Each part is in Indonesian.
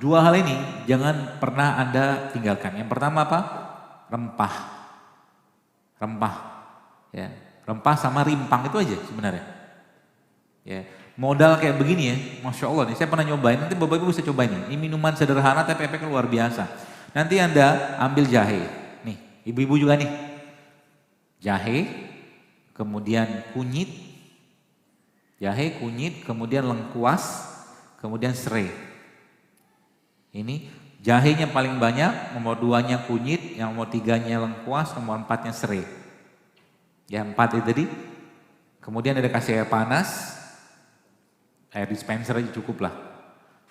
dua hal ini jangan pernah Anda tinggalkan. Yang pertama apa? Rempah. Rempah. Ya, rempah sama rimpang itu aja sebenarnya. Ya, modal kayak begini ya, Masya Allah nih, saya pernah nyobain, nanti Bapak Ibu bisa cobain nih. Ini minuman sederhana tapi efeknya luar biasa. Nanti Anda ambil jahe, nih ibu-ibu juga nih. Jahe, kemudian kunyit, kemudian lengkuas, kemudian serai. Ini jahenya paling banyak, nomor 2-nya kunyit, yang nomor 3-nya lengkuas, nomor 4-nya serai. Ya 4 itu tadi. Kemudian ada kasih air panas, air dispenser aja cukup lah.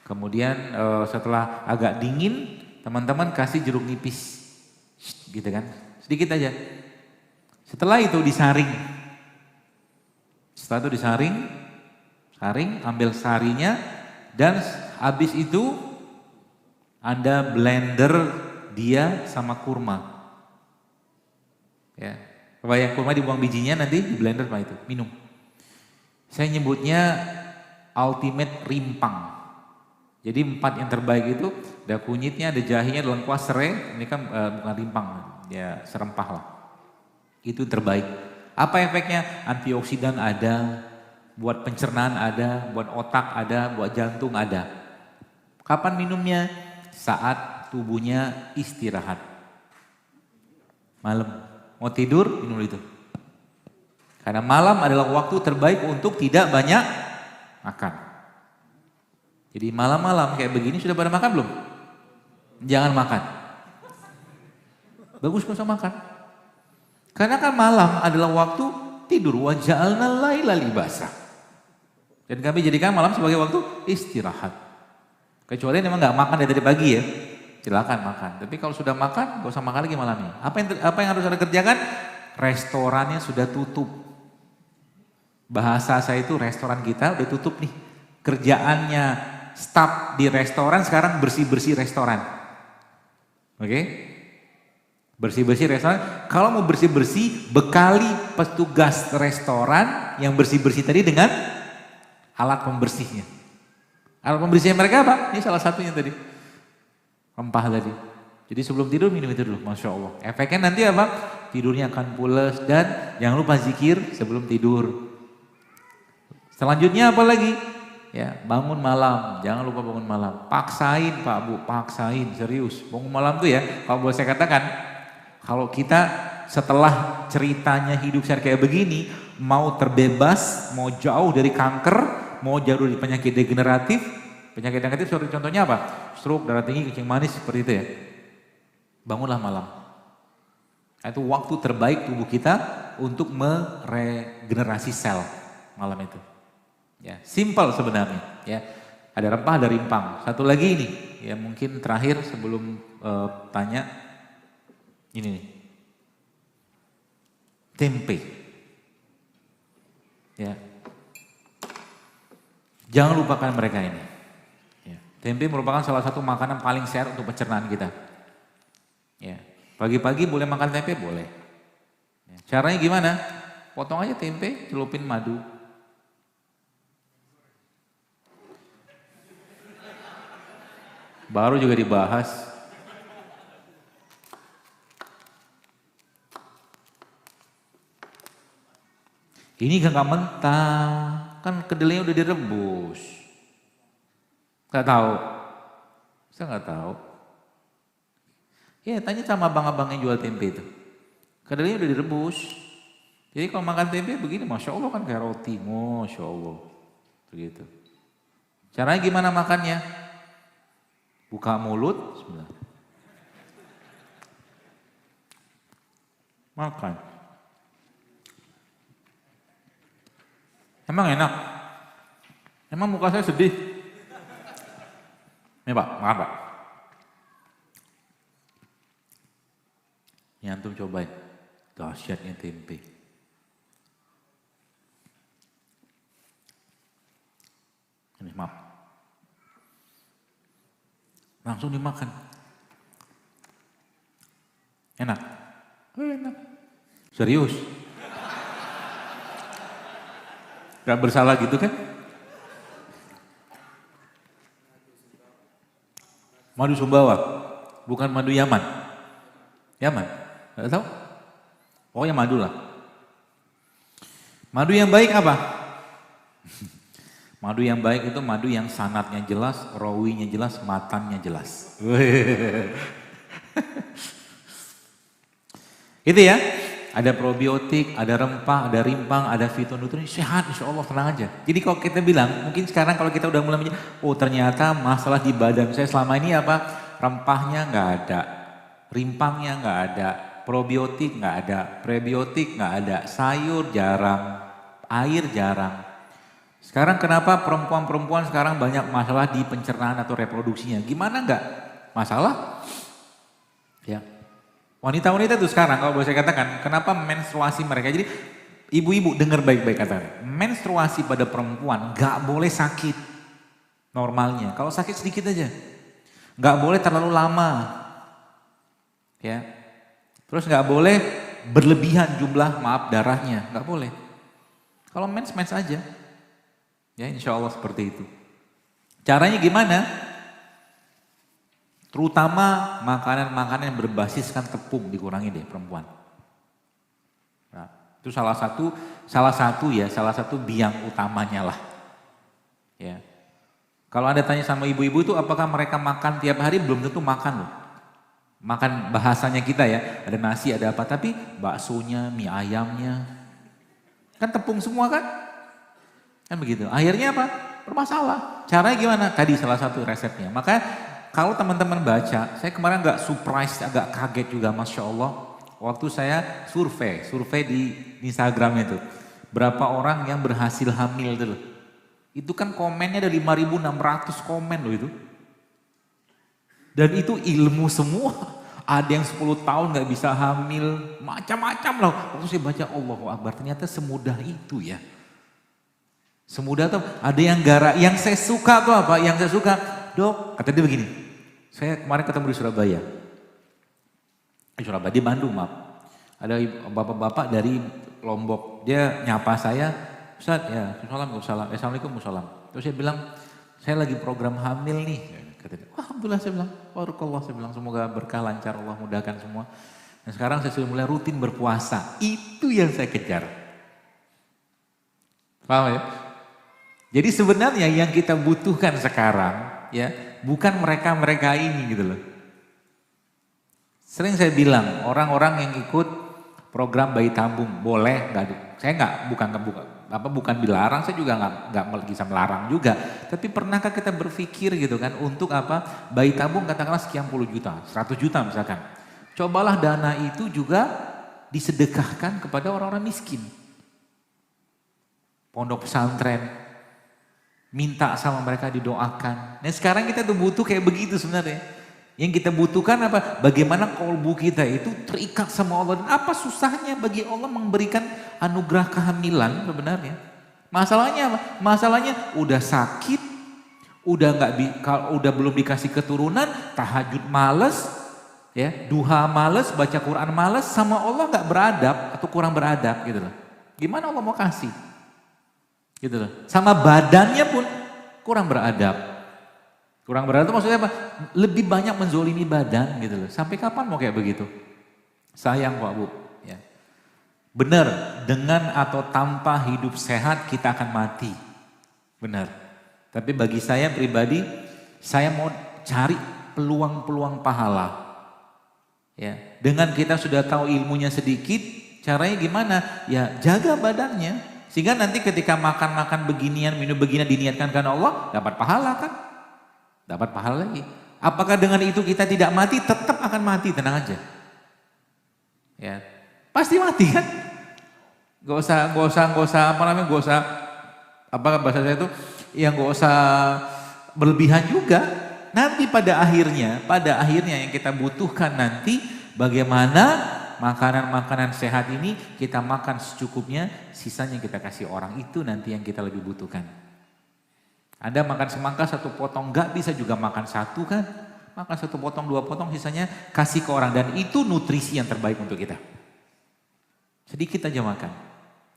Kemudian setelah agak dingin, teman-teman kasih jeruk nipis, gitu kan, sedikit aja. Setelah itu disaring. Setelah itu disaring, ambil sarinya, dan habis itu Anda blender dia sama kurma. Ya, yang kurma dibuang bijinya, nanti di blender sama itu, minum. Saya nyebutnya ultimate rimpang. Jadi 4 yang terbaik itu, ada kunyitnya, ada jahenya, ada lengkuas, serai, ini kan bukan rimpang, ya serempah lah. Itu terbaik. Apa efeknya? Antioksidan ada, buat pencernaan ada, buat otak ada, buat jantung ada. Kapan minumnya? Saat tubuhnya istirahat. Malam, mau tidur minum itu. Karena malam adalah waktu terbaik untuk tidak banyak makan. Jadi malam-malam kayak begini sudah pada makan belum? Jangan makan. Bagus gak usah makan. Karena kan malam adalah waktu tidur. Wa ja'alna laila libasa. Dan kami jadikan malam sebagai waktu istirahat. Kecuali memang gak makan dari pagi ya, silakan makan. Tapi kalau sudah makan, gak usah makan lagi malamnya. Apa yang harus Anda kerjakan? Restorannya sudah tutup. Bahasa saya itu restoran kita udah tutup nih. Kerjaannya staf di restoran sekarang bersih-bersih restoran. Oke? Bersih-bersih restoran. Kalau mau bersih-bersih, bekali petugas restoran yang bersih-bersih tadi dengan alat pembersihnya. Alat pembersihnya mereka apa? Ini salah satunya tadi. Rempah tadi. Jadi sebelum tidur minum itu dulu, Masya Allah. Efeknya nanti apa? Tidurnya akan pules dan jangan lupa zikir sebelum tidur. Selanjutnya apa lagi? Ya, bangun malam. Jangan lupa bangun malam. Paksain Pak Bu, paksain serius. Bangun malam tuh ya, kalau boleh saya katakan, kalau kita setelah ceritanya hidup saya kayak begini, mau terbebas, mau jauh dari kanker, mau jauh dari penyakit degeneratif, penyakit negatif seperti contohnya apa? Stroke, darah tinggi, kencing manis, seperti itu ya. Bangunlah malam. Itu waktu terbaik tubuh kita untuk meregenerasi sel malam itu. Ya, simple sebenarnya. Ya, ada rempah, ada rimpang. Satu lagi ini, ya mungkin terakhir sebelum tanya, ini nih, tempe. Ya, jangan lupakan mereka ini. Ya, tempe merupakan salah satu makanan paling sehat untuk pencernaan kita. Ya, pagi-pagi boleh makan tempe boleh. Ya, caranya gimana? Potong aja tempe, celupin madu. Baru juga dibahas. Ini gak mentah, kan kedelainya udah direbus. Gak tahu, saya gak tahu. Ya tanya sama abang-abang yang jual tempe itu. Kedelainya udah direbus. Jadi kalau makan tempe begini, Masya Allah kan kayak roti, Masya Allah. Begitu. Caranya gimana makannya? Buka mulut, bismillah. Makan. Emang enak? Emang muka saya sedih? Nih Pak, makan Pak. Ini antum cobain, dahsyatnya tempe. Ini maaf. Langsung dimakan. Enak? Enak. Serius? Gak bersalah gitu kan? Madu Sumbawa, bukan madu Yaman. Yaman, nggak tahu? Pokoknya madu lah. Madu yang baik apa? Madu yang baik itu madu yang sanatnya jelas, rawinya jelas, matannya jelas. Itu ya, ada probiotik, ada rempah, ada rimpang, ada fitonutrisi, sehat insya Allah, tenang aja. Jadi kalau kita bilang, mungkin sekarang kalau kita udah mulai oh ternyata masalah di badan saya selama ini apa? Rempahnya nggak ada, rimpangnya nggak ada, probiotik nggak ada, prebiotik nggak ada, sayur jarang, air jarang. Sekarang kenapa perempuan-perempuan sekarang banyak masalah di pencernaan atau reproduksinya? Gimana enggak? Masalah? Ya. Wanita-wanita itu sekarang kalau boleh saya katakan, kenapa menstruasi mereka? Jadi ibu-ibu dengar baik-baik katakan. Menstruasi pada perempuan enggak boleh sakit normalnya. Kalau sakit sedikit aja. Enggak boleh terlalu lama. Ya. Terus enggak boleh berlebihan jumlah darahnya, enggak boleh. Kalau mens aja. Ya insya Allah seperti itu. Caranya gimana? Terutama makanan-makanan yang berbasiskan tepung dikurangi deh perempuan. Nah, itu salah satu biang utamanya lah. Ya. Kalau Anda tanya sama ibu-ibu itu apakah mereka makan tiap hari, belum tentu makan loh. Makan bahasanya kita ya, ada nasi ada apa, tapi baksonya, mie ayamnya, kan tepung semua kan? Kan begitu. Akhirnya apa? Bermasalah. Caranya gimana? Tadi salah satu resepnya. Maka kalau teman-teman baca, saya kemarin agak surprise, agak kaget juga Masya Allah. Waktu saya survei di Instagram itu. Berapa orang yang berhasil hamil itu loh. Itu kan komennya ada 5.600 komen loh itu. Dan itu ilmu semua. Ada yang 10 tahun gak bisa hamil, macam-macam loh. Waktu saya baca Allahu Akbar, ternyata semudah itu ya. Semudah tuh, ada yang saya suka tuh apa? Yang saya suka, dok, kata dia begini. Saya kemarin ketemu di Surabaya. Di Bandung maaf. Ada bapak-bapak dari Lombok. Dia nyapa saya, Ustaz, ya, Assalamualaikum, Terus saya bilang, saya lagi program hamil nih. Kata dia, alhamdulillah saya bilang, barakallah saya bilang, semoga berkah lancar, Allah mudahkan semua. Dan sekarang saya sudah mulai rutin berpuasa. Itu yang saya kejar. Paham ya? Jadi sebenarnya yang kita butuhkan sekarang ya bukan mereka ini gitu loh. Sering saya bilang orang-orang yang ikut program bayi tabung boleh nggak? Saya bukan dilarang, saya juga nggak bisa melarang juga. Tapi pernahkah kita berpikir gitu kan untuk apa? Bayi tabung katakanlah sekian puluh juta, 100 juta misalkan. Cobalah dana itu juga disedekahkan kepada orang-orang miskin. Pondok pesantren. Minta sama mereka didoakan. Nah sekarang kita tuh butuh kayak begitu sebenarnya. Yang kita butuhkan apa? Bagaimana kolbu kita itu terikat sama Allah. Dan apa susahnya bagi Allah memberikan anugerah kehamilan sebenarnya. Masalahnya apa? Masalahnya udah sakit, udah belum dikasih keturunan, tahajud males, ya, duha males, baca Quran males, sama Allah nggak beradab atau kurang beradab gitu loh. Gimana Allah mau kasih? Gitu loh. Sama badannya pun kurang beradab. Kurang beradab itu maksudnya apa? Lebih banyak menzolimi badan gitu loh. Sampai kapan mau kayak begitu? Sayang Pak Bu. Ya. Benar, dengan atau tanpa hidup sehat kita akan mati. Benar. Tapi bagi saya pribadi, saya mau cari peluang-peluang pahala. Ya, dengan kita sudah tahu ilmunya sedikit, caranya gimana? Ya jaga badannya. Sehingga nanti ketika makan-makan beginian, minum beginian diniatkan karena Allah, dapat pahala kan? Dapat pahala lagi. Apakah dengan itu kita tidak mati? Tetap akan mati, tenang aja. Ya, pasti mati kan? Gak usah bahasa saya itu, yang gak usah berlebihan juga. Nanti pada akhirnya yang kita butuhkan nanti bagaimana makanan-makanan sehat ini kita makan secukupnya, sisanya kita kasih orang, itu nanti yang kita lebih butuhkan. Anda makan semangka 1 potong, gak bisa juga makan 1 kan? Makan 1 potong, 2 potong, sisanya kasih ke orang. Dan itu nutrisi yang terbaik untuk kita. Sedikit aja makan.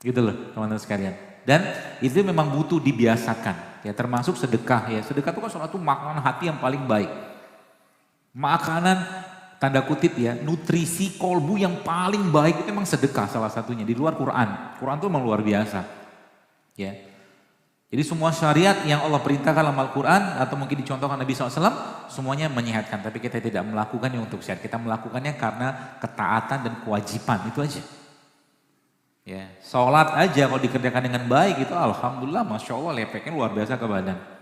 Gitu loh teman-teman sekalian. Dan itu memang butuh dibiasakan. Ya termasuk sedekah ya. Sedekah itu kan salah satu makanan hati yang paling baik. Makanan tanda kutip ya, nutrisi kolbu yang paling baik itu memang sedekah salah satunya di luar Quran. Quran itu memang luar biasa. Ya. Jadi semua syariat yang Allah perintahkan dalam Al-Quran atau mungkin dicontohkan Nabi SAW, semuanya menyehatkan. Tapi kita tidak melakukannya untuk sehat. Kita melakukannya karena ketaatan dan kewajiban, itu aja. Ya, sholat aja kalau dikerjakan dengan baik itu alhamdulillah, masya Allah lepeknya luar biasa ke badan.